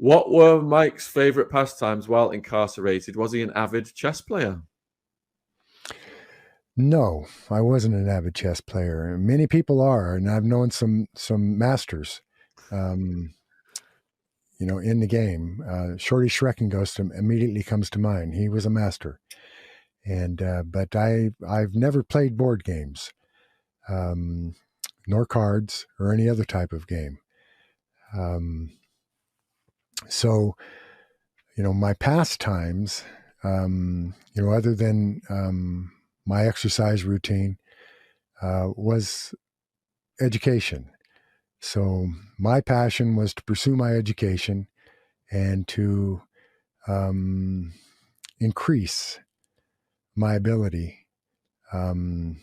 What were Mike's favorite pastimes while incarcerated? Was he an avid chess player? No, I wasn't an avid chess player. Many people are, and I've known some masters, um, in the game. Shorty Schreckenghost immediately comes to mind. He was a master, and but I've never played board games, um, nor cards or any other type of game. Um, so my pastimes, other than my exercise routine, was education. So my passion was to pursue my education and to increase my ability to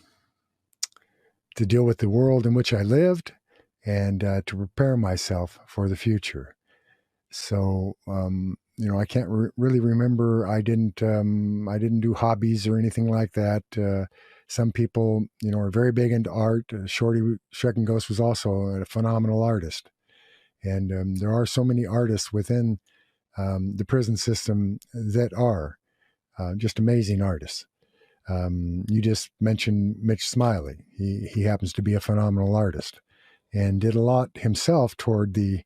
deal with the world in which I lived and to prepare myself for the future. So, I can't really remember. I didn't do hobbies or anything like that. Some people, are very big into art. Shorty Schreckenghost was also a phenomenal artist. And there are so many artists within the prison system that are just amazing artists. You just mentioned Mitch Smiley. He happens to be a phenomenal artist and did a lot himself toward the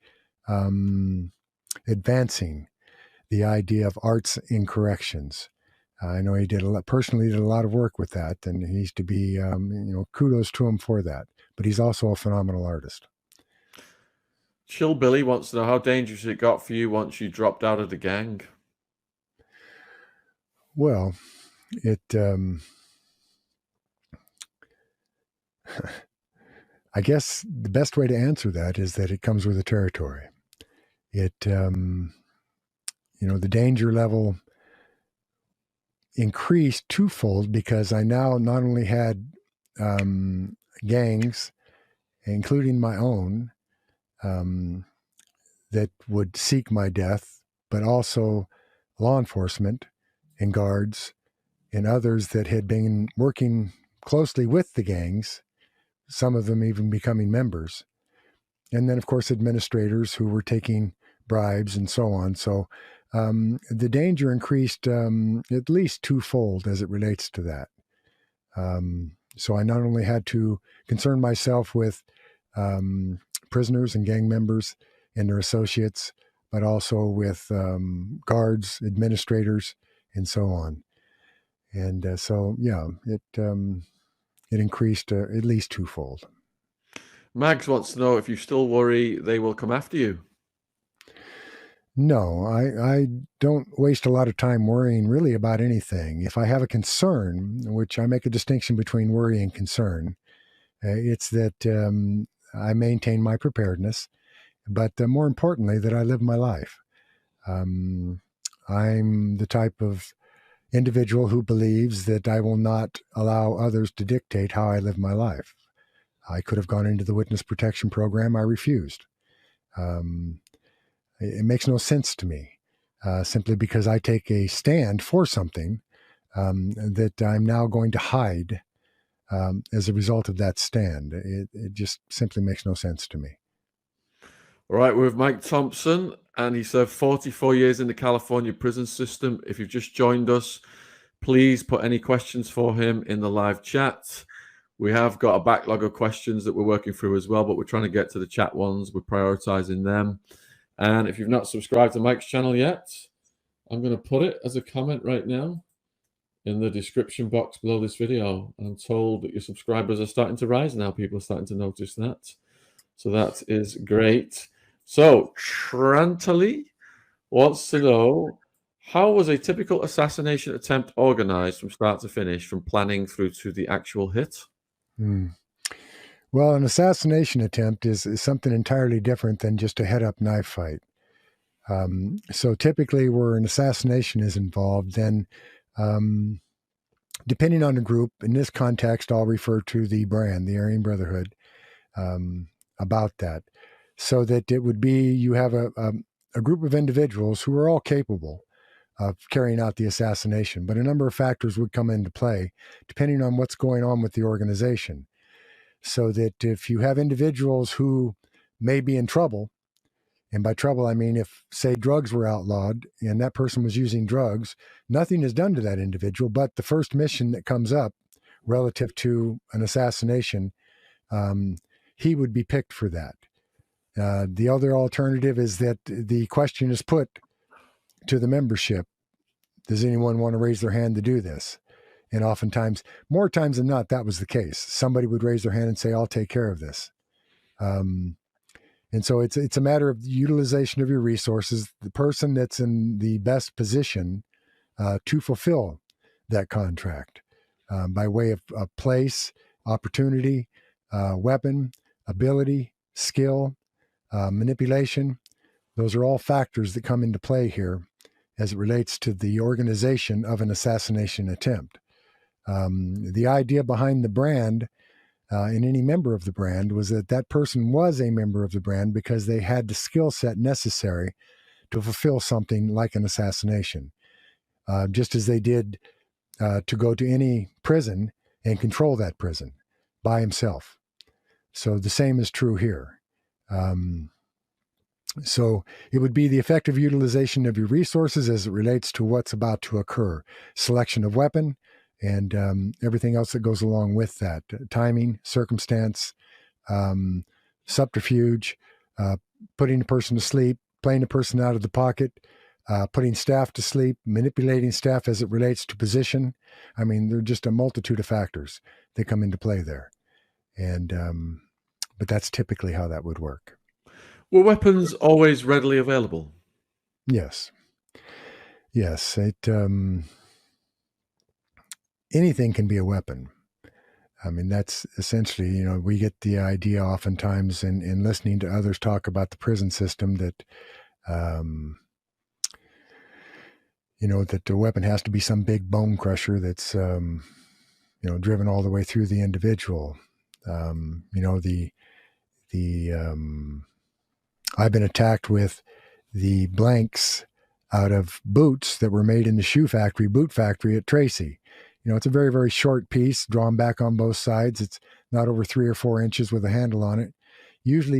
advancing the idea of arts in corrections. I know he personally did a lot of work with that, and he's to be, kudos to him for that. But he's also a phenomenal artist. Chill Billy wants to know how dangerous it got for you once you dropped out of the gang. Well, it. I guess the best way to answer that is that it comes with the territory. It, the danger level increased twofold because I now not only had gangs, including my own, that would seek my death, but also law enforcement and guards and others that had been working closely with the gangs, some of them even becoming members. And then, of course, administrators who were taking bribes and so on. So the danger increased at least twofold as it relates to that. So I not only had to concern myself with prisoners and gang members and their associates, but also with guards, administrators, and so on. And it increased at least twofold. Mags wants to know if you still worry they will come after you. No, I don't waste a lot of time worrying really about anything. If I have a concern, which I make a distinction between worry and concern, it's that I maintain my preparedness, but more importantly, that I live my life. I'm the type of individual who believes that I will not allow others to dictate how I live my life. I could have gone into the witness protection program. I refused. It makes no sense to me, simply because I take a stand for something that I'm now going to hide as a result of that stand. It just simply makes no sense to me. All right, we're with Mike Thompson, and he served 44 years in the California prison system. If you've just joined us, please put any questions for him in the live chat. We have got a backlog of questions that we're working through as well, but we're trying to get to the chat ones. We're prioritizing them. And if you've not subscribed to Mike's channel yet, I'm going to put it as a comment right now in the description box below this video. I'm told that your subscribers are starting to rise now. People are starting to notice that. So that is great. So Trantali wants to know, how was a typical assassination attempt organized from start to finish, from planning through to the actual hit? Well, an assassination attempt is something entirely different than just a head-up knife fight. So typically where an assassination is involved, then depending on the group, in this context, I'll refer to the brand, the Aryan Brotherhood, about that. So that it would be, you have a group of individuals who are all capable of carrying out the assassination, but a number of factors would come into play depending on what's going on with the organization. So that if you have individuals who may be in trouble And by trouble, I mean if, say, drugs were outlawed and that person was using drugs, nothing is done to that individual, but the first mission that comes up relative to an assassination, he would be picked for that. The other alternative is that the question is put to the membership. Does anyone want to raise their hand to do this? And oftentimes, more times than not, that was the case. Somebody would raise their hand and say, I'll take care of this. And so it's a matter of utilization of your resources, the person that's in the best position to fulfill that contract by way of place, opportunity, weapon, ability, skill, manipulation. Those are all factors that come into play here as it relates to the organization of an assassination attempt. The idea behind the brand in any member of the brand was that that person was a member of the brand because they had the skill set necessary to fulfill something like an assassination, just as they did to go to any prison and control that prison by himself. So the same is true here. So it would be the effective utilization of your resources as it relates to what's about to occur, selection of weapon, and everything else that goes along with that, timing, circumstance, subterfuge, putting a person to sleep, playing a person out of the pocket, putting staff to sleep, manipulating staff as it relates to position. I mean, there are just a multitude of factors that come into play there. And but that's typically how that would work. Were weapons always readily available? Yes. Yes. Anything can be a weapon. I mean, that's essentially, we get the idea oftentimes in listening to others talk about the prison system that, that the weapon has to be some big bone crusher that's, driven all the way through the individual. I've been attacked with the blanks out of boots that were made in the boot factory at Tracy. It's a very, very short piece drawn back on both sides. It's not over 3 or 4 inches with a handle on it,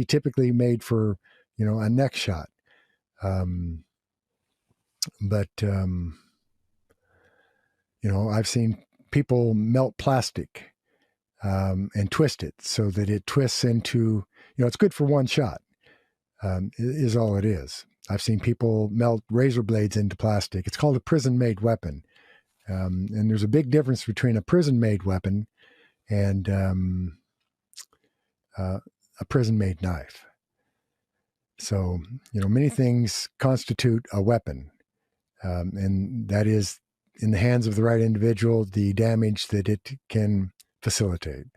typically made for, a neck shot. I've seen people melt plastic and twist it so that it twists into, it's good for one shot, is all it is. I've seen people melt razor blades into plastic. It's called a prison-made weapon. And there's a big difference between a prison-made weapon and a prison-made knife. So, many things constitute a weapon, and that is, in the hands of the right individual, the damage that it can facilitate.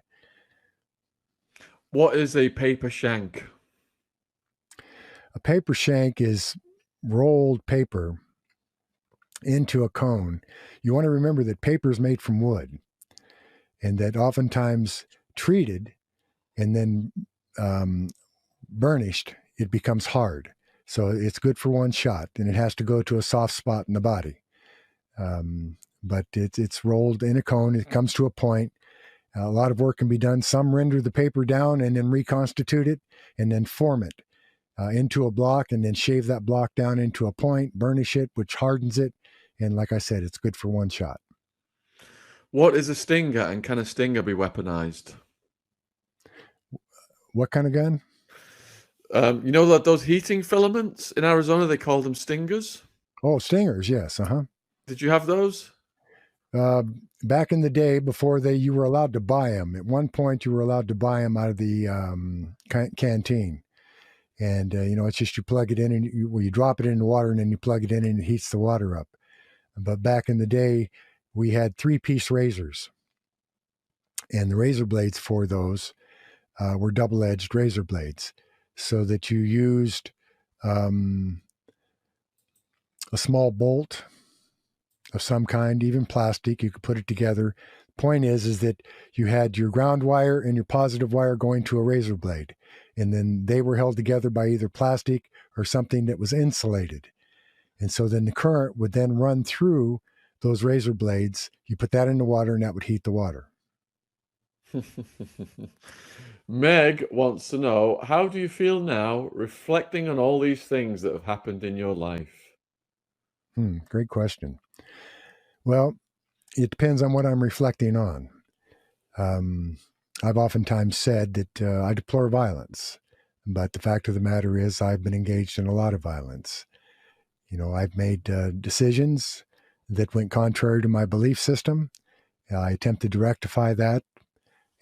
What is a paper shank? A paper shank is rolled paper into a cone. You want to remember that paper is made from wood, and that oftentimes treated and then burnished, it becomes hard. So it's good for one shot, and it has to go to a soft spot in the body. But it's rolled in a cone. It comes to a point. A lot of work can be done. Some render the paper down and then reconstitute it and then form it into a block and then shave that block down into a point, burnish it, which hardens it. And like I said, it's good for one shot. What is a stinger, and can a stinger be weaponized? What kind of gun? Those heating filaments in Arizona, they call them stingers? Oh, stingers, yes. Did you have those? Back in the day, before you were allowed to buy them. At one point, you were allowed to buy them out of the canteen. And, it's just you plug it in and you drop it in the water and then you plug it in and it heats the water up. But back in the day, we had 3-piece razors. And the razor blades for those were double-edged razor blades, so that you used a small bolt of some kind, even plastic. You could put it together. Point is that you had your ground wire and your positive wire going to a razor blade, and then they were held together by either plastic or something that was insulated. And so then the current would then run through those razor blades. You put that in the water and that would heat the water. Meg wants to know, how do you feel now reflecting on all these things that have happened in your life? Great question. Well, it depends on what I'm reflecting on. Um, I've oftentimes said that I deplore violence, but the fact of the matter is I've been engaged in a lot of violence. I've made decisions that went contrary to my belief system. I attempted to rectify that,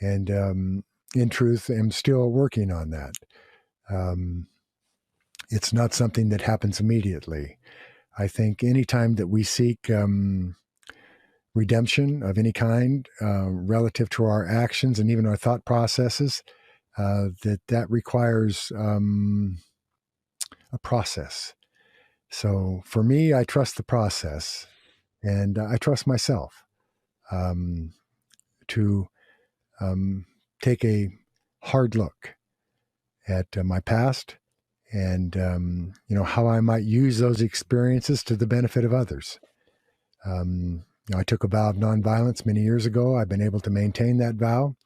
and in truth, am still working on that. Um, it's not something that happens immediately. I think anytime that we seek redemption of any kind relative to our actions and even our thought processes, that requires a process. So for me, I trust the process, and I trust myself um, to take a hard look at my past and how I might use those experiences to the benefit of others. I took a vow of nonviolence many years ago. I've been able to maintain that vow,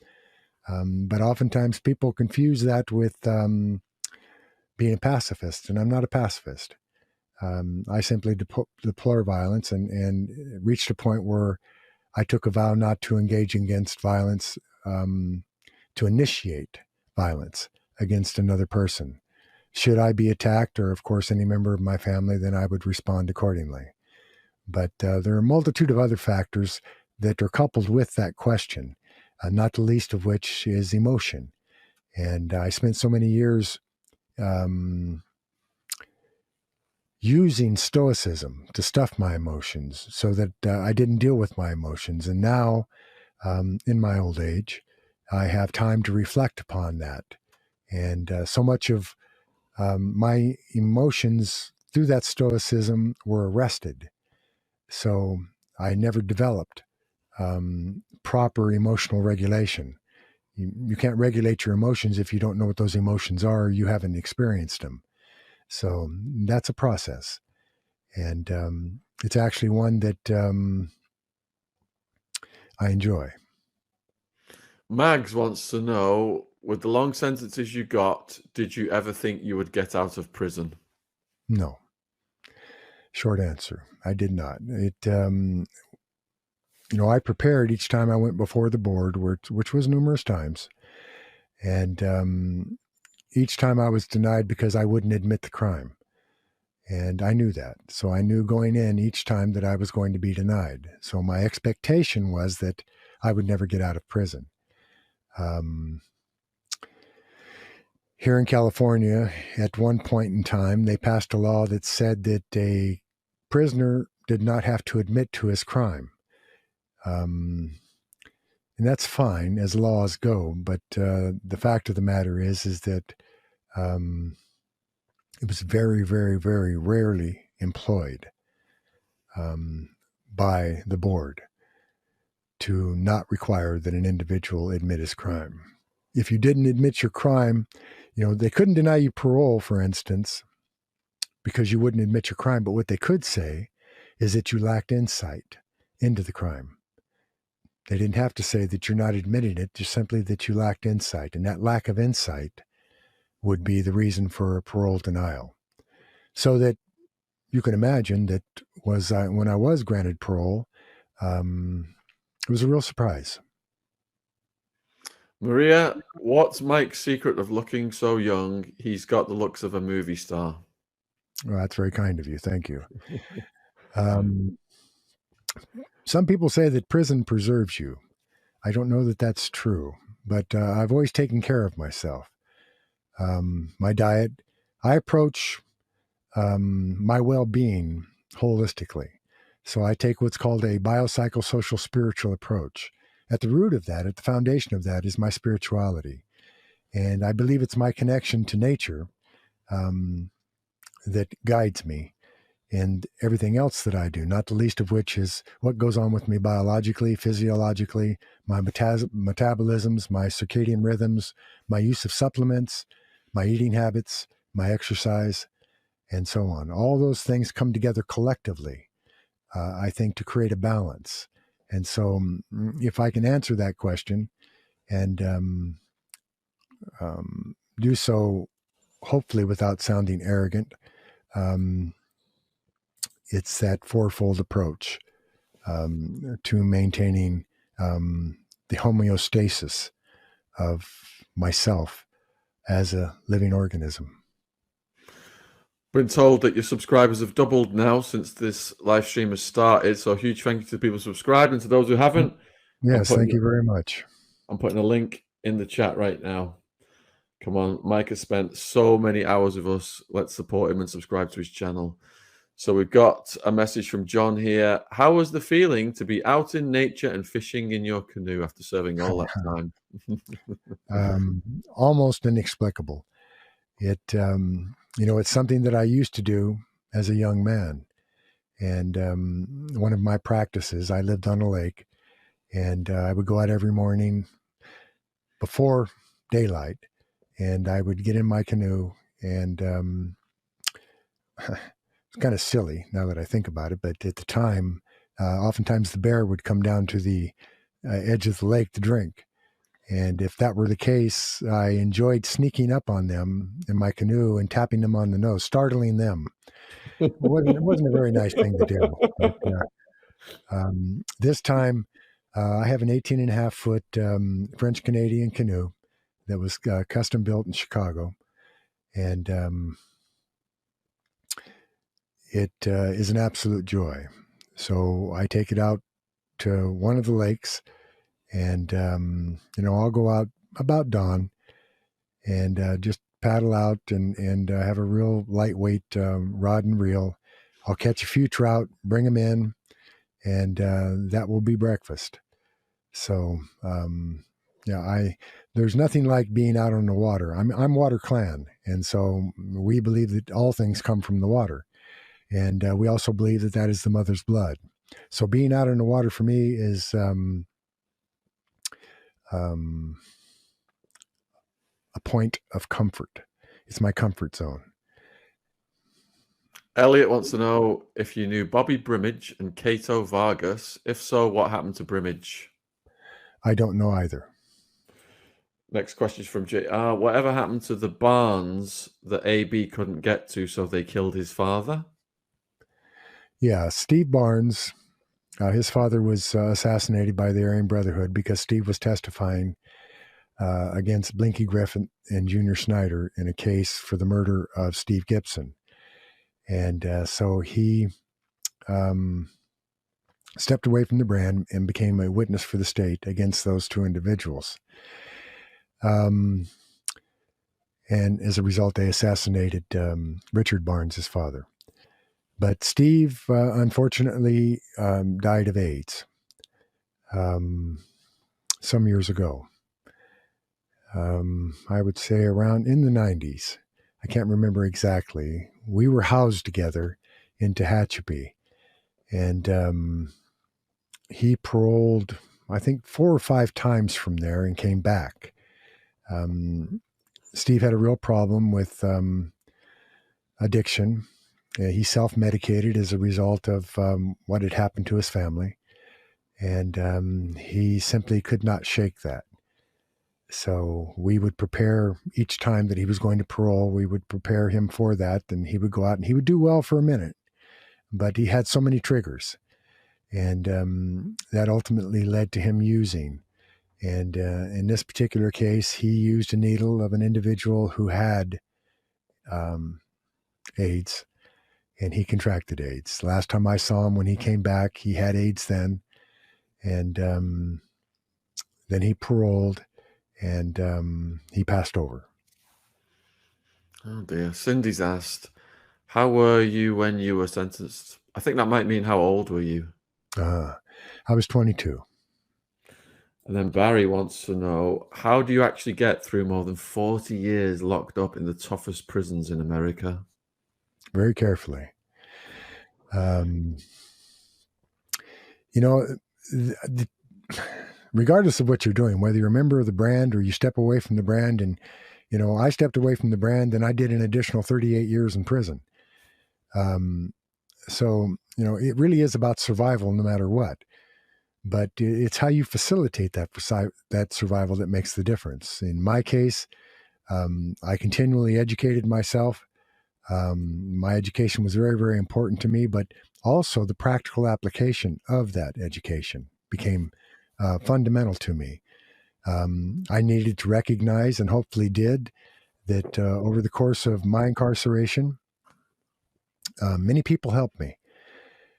but oftentimes people confuse that with being a pacifist, and I'm not a pacifist. I simply deplore violence and reached a point where I took a vow not to engage against violence, to initiate violence against another person. Should I be attacked, or of course any member of my family, then I would respond accordingly. But there are a multitude of other factors that are coupled with that question, not the least of which is emotion. And I spent so many years using stoicism to stuff my emotions so that I didn't deal with my emotions. And now, in my old age, I have time to reflect upon that. And so much of my emotions through that stoicism were arrested. So I never developed proper emotional regulation. You can't regulate your emotions if you don't know what those emotions are, or you haven't experienced them. So that's a process. And it's actually one that I enjoy. Mags wants to know, with the long sentences you got, did you ever think you would get out of prison? No. Short answer. I did not. I prepared each time I went before the board, which was numerous times. And each time I was denied because I wouldn't admit the crime. And I knew that. So I knew going in each time that I was going to be denied. So my expectation was that I would never get out of prison. Here in California, at one point in time, they passed a law that said that a prisoner did not have to admit to his crime. And that's fine as laws go. But the fact of the matter is that it was very, very, very rarely employed by the board to not require that an individual admit his crime. If you didn't admit your crime, they couldn't deny you parole, for instance, because you wouldn't admit your crime. But what they could say is that you lacked insight into the crime. They didn't have to say that you're not admitting it, just simply that you lacked insight. And that lack of insight would be the reason for a parole denial. So that you can imagine that when I was granted parole, it was a real surprise. Maria, what's Mike's secret of looking so young? He's got the looks of a movie star. Well, that's very kind of you. Thank you. Some people say that prison preserves you. I don't know that that's true, but I've always taken care of myself. My diet, I approach my well-being holistically. So I take what's called a biopsychosocial spiritual approach. At the root of that, at the foundation of that, is my spirituality. And I believe it's my connection to nature that guides me and everything else that I do, not the least of which is what goes on with me biologically, physiologically, my metabolisms, my circadian rhythms, my use of supplements, my eating habits, my exercise, and so on. All those things come together collectively, I think, to create a balance. And so if I can answer that question and do so hopefully without sounding arrogant. It's that fourfold approach to maintaining the homeostasis of myself as a living organism. Been told that your subscribers have doubled now since this live stream has started. So a huge thank you to people subscribed, and to those who haven't. Yes, thank you very much. I'm putting a link in the chat right now. Come on, Mike has spent so many hours with us. Let's support him and subscribe to his channel. So we've got a message from John here. How was the feeling to be out in nature and fishing in your canoe after serving all that time? Almost inexplicable. It, it's something that I used to do as a young man. And one of my practices, I lived on a lake, and I would go out every morning before daylight, and I would get in my canoe, and it's kind of silly now that I think about it, but at the time, oftentimes the bear would come down to the edge of the lake to drink. And if that were the case, I enjoyed sneaking up on them in my canoe and tapping them on the nose, startling them. It wasn't a very nice thing to do. But, this time, I have an 18.5-foot French-Canadian canoe that was custom built in Chicago. And it is an absolute joy. So I take it out to one of the lakes, and, I'll go out about dawn and just paddle out and have a real lightweight rod and reel. I'll catch a few trout, bring them in, and that will be breakfast. So, there's nothing like being out on the water. I'm Water Clan, and so we believe that all things come from the water. And we also believe that that is the mother's blood. So being out on the water for me is a point of comfort. It's my comfort zone. Elliot wants to know if you knew Bobby Brimage and Kato Vargas. If so, what happened to Brimage? I don't know either. Next question is from JR. Whatever happened to the barns that AB couldn't get to, so they killed his father? Yeah, Steve Barnes, his father was assassinated by the Aryan Brotherhood because Steve was testifying against Blinky Griffin and Junior Snyder in a case for the murder of Steve Gibson. And so he stepped away from the brand and became a witness for the state against those two individuals. And as a result, they assassinated Richard Barnes, his father. But Steve, unfortunately, died of AIDS some years ago. I would say around in the 90s. I can't remember exactly. We were housed together in Tehachapi, and he paroled, I think, 4 or 5 times from there and came back. Steve had a real problem with addiction. He self-medicated as a result of what had happened to his family, and he simply could not shake that. So we would prepare each time that he was going to parole, we would prepare him for that, and he would go out and he would do well for a minute, but he had so many triggers, and that ultimately led to him using. And in this particular case, he used a needle of an individual who had AIDS, and he contracted AIDS. Last time I saw him, when he came back, he had AIDS then, and then he paroled, and he passed over. Oh dear. Cindy's asked, how were you when you were sentenced? I think that might mean how old were you? I was 22. And then Barry wants to know, how do you actually get through more than 40 years locked up in the toughest prisons in America? Very carefully. Regardless of what you're doing, whether you're a member of the brand or you step away from the brand, and, I stepped away from the brand and I did an additional 38 years in prison. So, it really is about survival no matter what. But it's how you facilitate that survival that makes the difference. In my case, I continually educated myself. My education was very, very important to me, but also the practical application of that education became fundamental to me. I needed to recognize, and hopefully did, that over the course of my incarceration, many people helped me.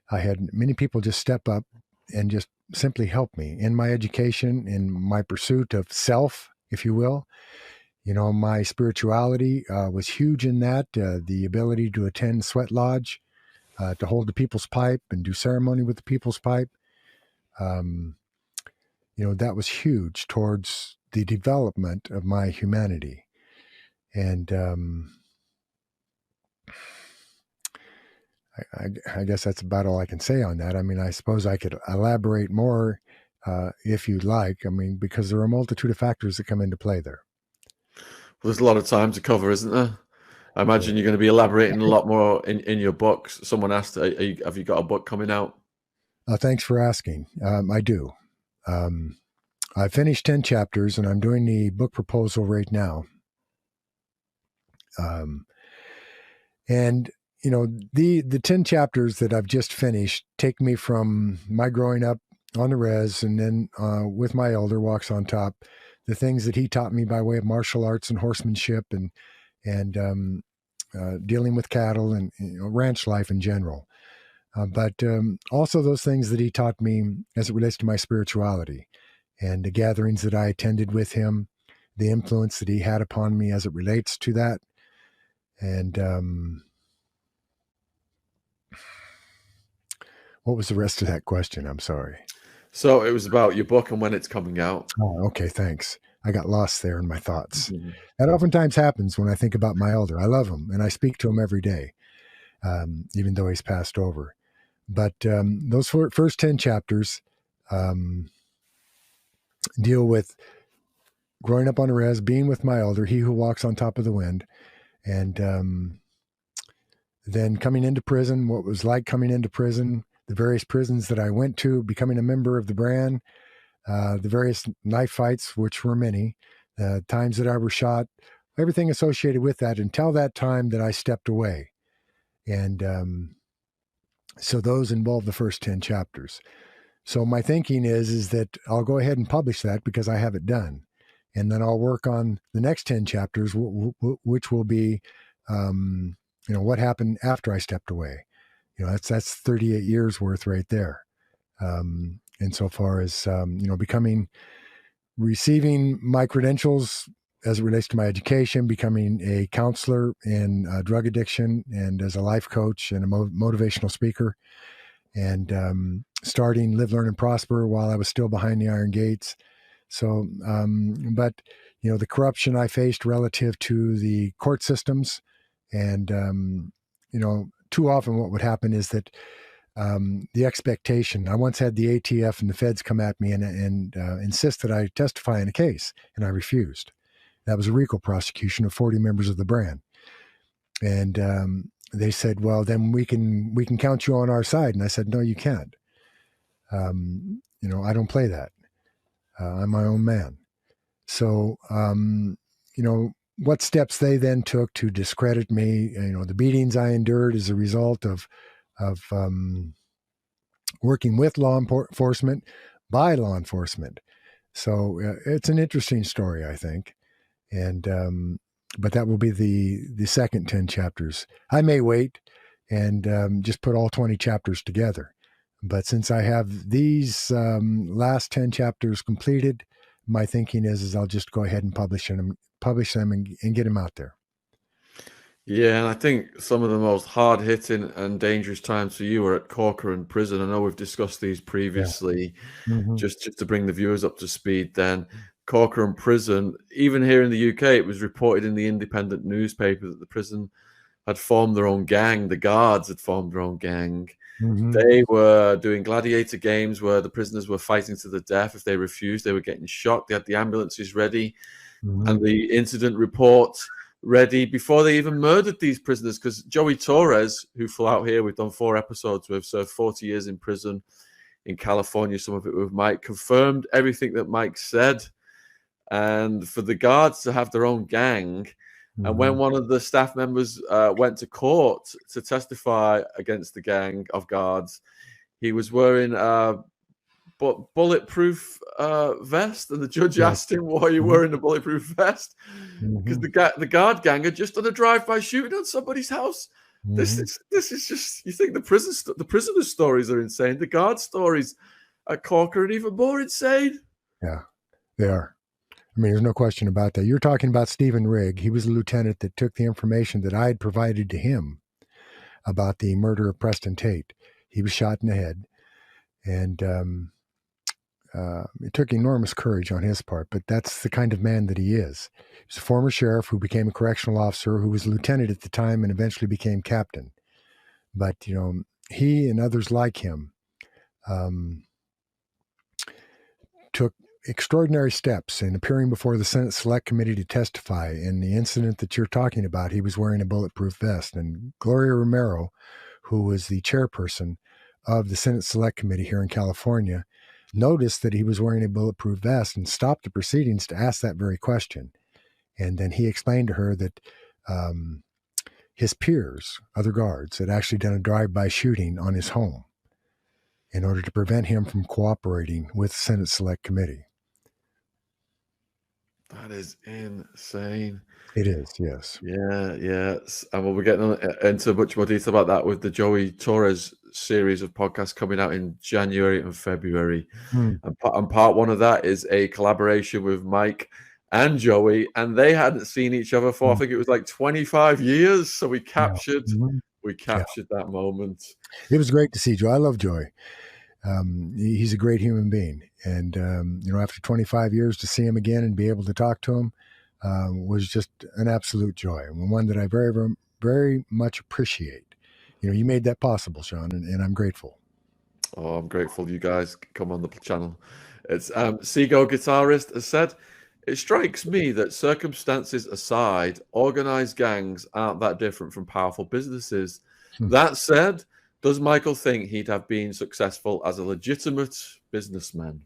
I had many people just step up and just simply help me in my education, in my pursuit of self, if you will. You know, my spirituality was huge in that. The ability to attend sweat lodge, to hold the people's pipe and do ceremony with the people's pipe. You know, that was huge towards the development of my humanity. And I guess that's about all I can say on that. I mean, I suppose I could elaborate more if you'd like. I mean, because there are a multitude of factors that come into play there. Well, there's a lot of time to cover, isn't there? I imagine you're going to be elaborating a lot more in your books. Someone asked, have you got a book coming out? Thanks for asking. I do. I finished 10 chapters and I'm doing the book proposal right now. And, you know, the 10 chapters that I've just finished take me from my growing up on the res and then with my elder walks on top, the things that he taught me by way of martial arts and horsemanship and dealing with cattle and ranch life in general. But also those things that he taught me as it relates to my spirituality and the gatherings that I attended with him, the influence that he had upon me as it relates to that. And what was the rest of that question? I'm sorry. So it was about your book and when it's coming out. Oh, okay, thanks. I got lost there in my thoughts. Mm-hmm. That oftentimes happens when I think about my elder. I love him and I speak to him every day, even though he's passed over. But those first 10 chapters deal with growing up on the res, being with my elder, he who walks on top of the wind, and then coming into prison, what it was like coming into prison, the various prisons that I went to, becoming a member of the brand, the various knife fights, which were many, times that I were shot, everything associated with that until that time that I stepped away. And so those involve the first 10 chapters. So my thinking is that I'll go ahead and publish that because I have it done. And then I'll work on the next 10 chapters, which will be, what happened after I stepped away. That's 38 years worth right there. Insofar as, receiving my credentials as it relates to my education, becoming a counselor in drug addiction and as a life coach and a motivational speaker, and starting Live, Learn, and Prosper while I was still behind the iron gates. So, but, the corruption I faced relative to the court systems and, too often what would happen is that the expectation, I once had the ATF and the feds come at me and insist that I testify in a case, and I refused. That was a RICO prosecution of 40 members of the brand. And they said, well, then we can count you on our side. And I said, no, you can't. I don't play that. I'm my own man. So, what steps they then took to discredit me, the beatings I endured as a result of working with law enforcement, by law enforcement. So it's an interesting story, I think. And, but that will be the second 10 chapters. I may wait and just put all 20 chapters together. But since I have these last 10 chapters completed, my thinking is I'll just go ahead and publish them and get them out there. Yeah, and I think some of the most hard-hitting and dangerous times for you were at Corcoran Prison. I know we've discussed these previously, just to bring the viewers up to speed then. Corcoran Prison, even here in the UK, it was reported in the independent newspaper that the prison had formed their own gang. The guards had formed their own gang. They were doing gladiator games where the prisoners were fighting to the death. If they refused, they were getting shot. They had the ambulances ready and the incident report ready before they even murdered these prisoners, because Joey Torres, who flew out here, we've done 4 episodes with, served 40 years in prison in California, some of it with Mike, confirmed everything that Mike said. and for the guards to have their own gang. And when one of the staff members went to court to testify against the gang of guards, he was wearing a bulletproof vest, and the judge asked him, "Why are you wearing a bulletproof vest?" Because the guard gang had just done a drive-by shooting on somebody's house. This is just, you think the prisoner stories are insane. The guard stories at Cork are even more insane. Yeah, they are. I mean, there's no question about that. You're talking about Stephen Rigg. He was a lieutenant that took the information that I had provided to him about the murder of Preston Tate. He was shot in the head, and it took enormous courage on his part, but that's the kind of man that he is. He's a former sheriff who became a correctional officer, who was lieutenant at the time and eventually became captain. But, he and others like him took extraordinary steps in appearing before the Senate Select Committee to testify. In the incident that you're talking about, he was wearing a bulletproof vest. And Gloria Romero, who was the chairperson of the Senate Select Committee here in California, noticed that he was wearing a bulletproof vest and stopped the proceedings to ask that very question. And then he explained to her that his peers, other guards, had actually done a drive-by shooting on his home in order to prevent him from cooperating with the Senate Select Committee. That is insane. It is, yes. Yeah. And we'll be getting into much more detail about that with the Joey Torres series of podcasts coming out in January and February. And part one of that is a collaboration with Mike and Joey, and they hadn't seen each other for, I think it was like 25 years. So we captured that moment. It was great to see Joey. I love Joey. He's a great human being. And, after 25 years to see him again and be able to talk to him was just an absolute joy, and one that I very, very, very much appreciate. You made that possible, Shaun, and I'm grateful. Oh, I'm grateful you guys come on the channel. It's Seagull Guitarist has said, "It strikes me that circumstances aside, organized gangs aren't that different from powerful businesses. That said, does Michael think he'd have been successful as a legitimate businessman?"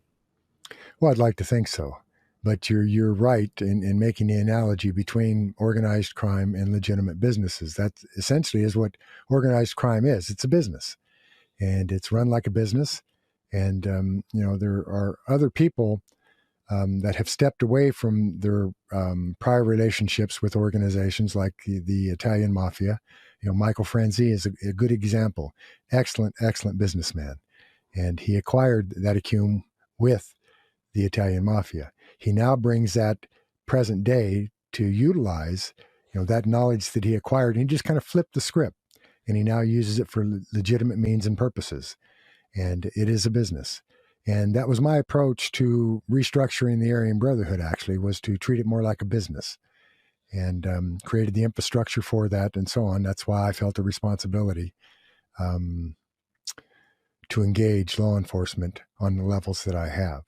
Well, I'd like to think so. But you're right in making the analogy between organized crime and legitimate businesses. That essentially is what organized crime is. It's a business, and it's run like a business. And there are other people that have stepped away from their prior relationships with organizations like the Italian mafia. Michael Franzi is a good example. Excellent businessman, and he acquired that acumen with the Italian mafia. He now brings that present day to utilize, that knowledge that he acquired. And he just kind of flipped the script, and he now uses it for legitimate means and purposes. And it is a business. And that was my approach to restructuring the Aryan Brotherhood, actually, was to treat it more like a business, and created the infrastructure for that and so on. That's why I felt a responsibility to engage law enforcement on the levels that I have.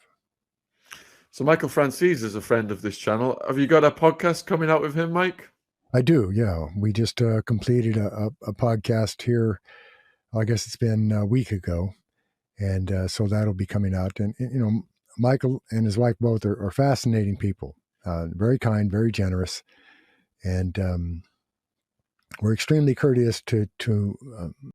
So Michael Francis is a friend of this channel. Have you got a podcast coming out with him, Mike? I do, yeah. We just completed a podcast here. I guess it's been a week ago. And so that'll be coming out. And, Michael and his wife both are fascinating people, very kind, very generous. And we're extremely courteous to